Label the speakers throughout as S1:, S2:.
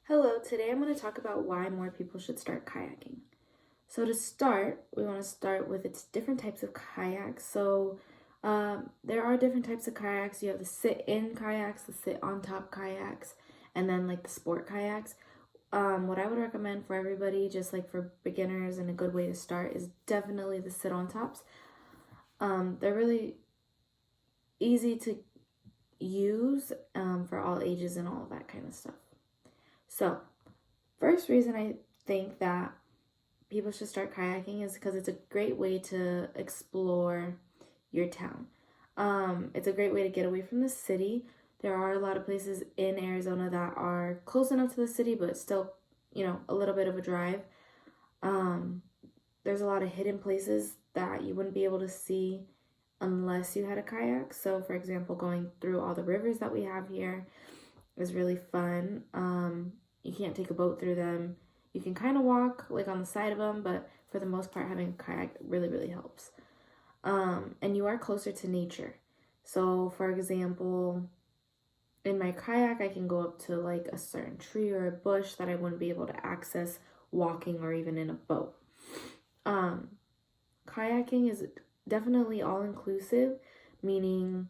S1: Hello, today I'm going to talk about why more people should start kayaking. So to start, we want to start with its different types of kayaks. There are different types of kayaks. You have the sit-in kayaks, the sit-on-top kayaks, and then like the sport kayaks. What I would recommend for everybody, just like for beginners and a good way to start, is definitely the sit-on-tops. They're really easy to use for all ages and all of that kind of stuff. So, first reason I think that people should start kayaking is because it's a great way to explore your town. It's a great way to get away from the city. There are a lot of places in Arizona that are close enough to the city, but still, a little bit of a drive. There's a lot of hidden places that you wouldn't be able to see unless you had a kayak. So, for example, going through all the rivers that we have here is really fun. You can't take a boat through them. You can kind of walk like on the side of them, but for the most part, having a kayak really, really helps. And you are closer to nature. So, for example, in my kayak, I can go up to like a certain tree or a bush that I wouldn't be able to access walking or even in a boat. Kayaking is definitely all-inclusive, meaning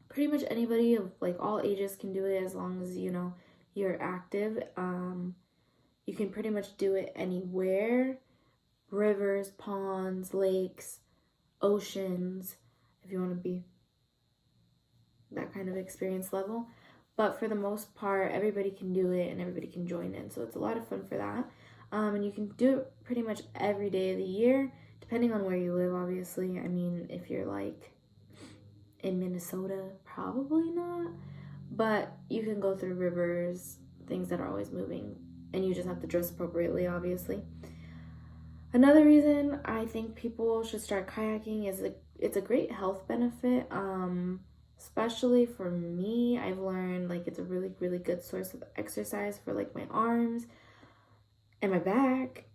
S1: pretty much anybody of like all ages can do it as long as you're active. You can pretty much do it anywhere: rivers, ponds, lakes, oceans, if you want to be that kind of experience level. But for the most part, everybody can do it and everybody can join in, so it's a lot of fun for that. And you can do it pretty much every day of the year, depending on where you live, obviously. I mean, if you're like in Minnesota, probably not, but you can go through rivers, things that are always moving, and you just have to dress appropriately, obviously. Another reason I think people should start kayaking is it's a great health benefit. Especially for me, I've learned like it's a really, really good source of exercise for like my arms and my back.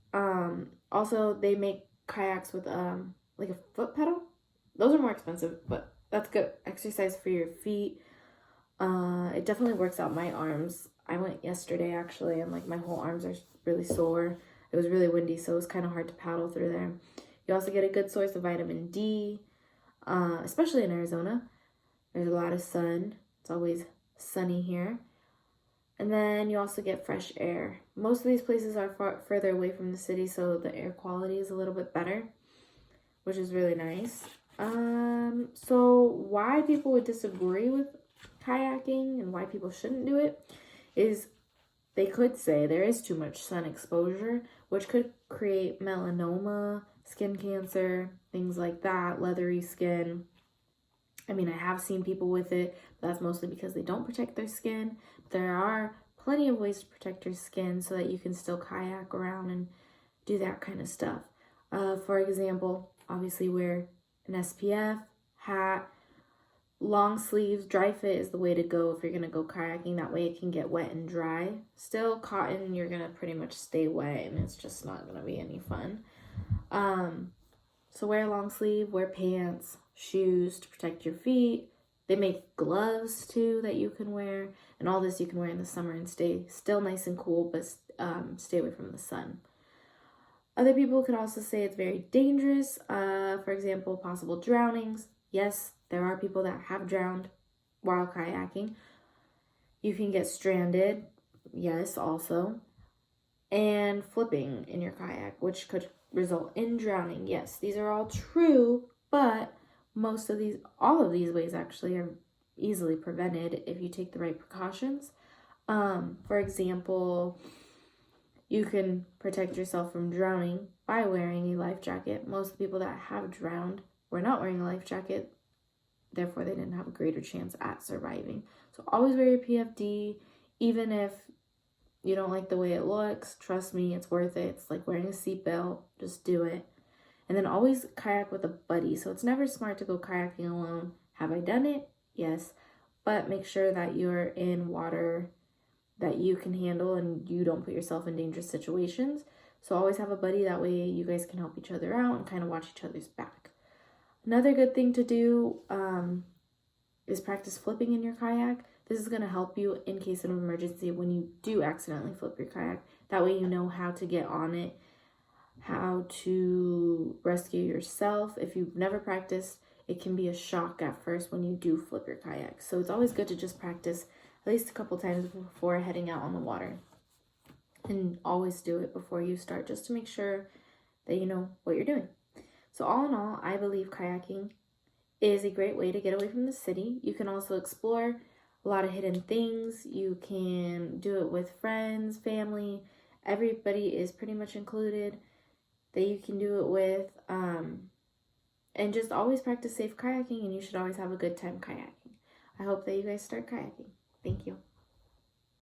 S1: Also, they make kayaks with like a foot pedal. Those are more expensive, but that's good exercise for your feet. It definitely works out my arms. I went yesterday actually, and like my whole arms are really sore. It was really windy, so it was kind of hard to paddle through there. You also get a good source of vitamin D, especially in Arizona. There's a lot of sun. It's always sunny here. And then you also get fresh air. Most of these places are further away from the city, so the air quality is a little bit better, which is really nice. So why people would disagree with kayaking and why people shouldn't do it is they could say there is too much sun exposure, which could create melanoma, skin cancer, things like that, leathery skin. I mean, I have seen people with it, but that's mostly because they don't protect their skin. But there are plenty of ways to protect your skin so that you can still kayak around and do that kind of stuff. For example, obviously wear an SPF, hat, long sleeves. Dry fit is the way to go if you're going to go kayaking. That way it can get wet and dry. Still, cotton, you're going to pretty much stay wet and it's just not going to be any fun. So wear a long sleeve, wear pants, shoes to protect your feet. They make gloves too that you can wear, and all this you can wear in the summer and stay still nice and cool, but stay away from the sun. Other people could also say it's very dangerous. For example, possible drownings. Yes, there are people that have drowned while kayaking. You can get stranded. Yes, also. And flipping in your kayak, which could result in drowning. Yes, these are all true, but all of these ways actually are easily prevented if you take the right precautions. For example, you can protect yourself from drowning by wearing a life jacket. Most people that have drowned were not wearing a life jacket, therefore they didn't have a greater chance at surviving. So always wear your PFD, even if you don't like the way it looks. Trust me, it's worth it. It's like wearing a seatbelt. Just do it. And then always kayak with a buddy. So it's never smart to go kayaking alone. Have I done it? Yes. But make sure that you're in water that you can handle and you don't put yourself in dangerous situations. So always have a buddy. That way you guys can help each other out and kind of watch each other's back. Another good thing to do is practice flipping in your kayak. This is going to help you in case of emergency when you do accidentally flip your kayak. That way you know how to get on it, how to rescue yourself. If you've never practiced, it can be a shock at first when you do flip your kayak. So it's always good to just practice at least a couple times before heading out on the water. And always do it before you start, just to make sure that you know what you're doing. So all in all, I believe kayaking is a great way to get away from the city. You can also explore a lot of hidden things. You can do it with friends, family. Everybody is pretty much included that you can do it with. And just always practice safe kayaking, and you should always have a good time kayaking. I hope that you guys start kayaking. Thank you.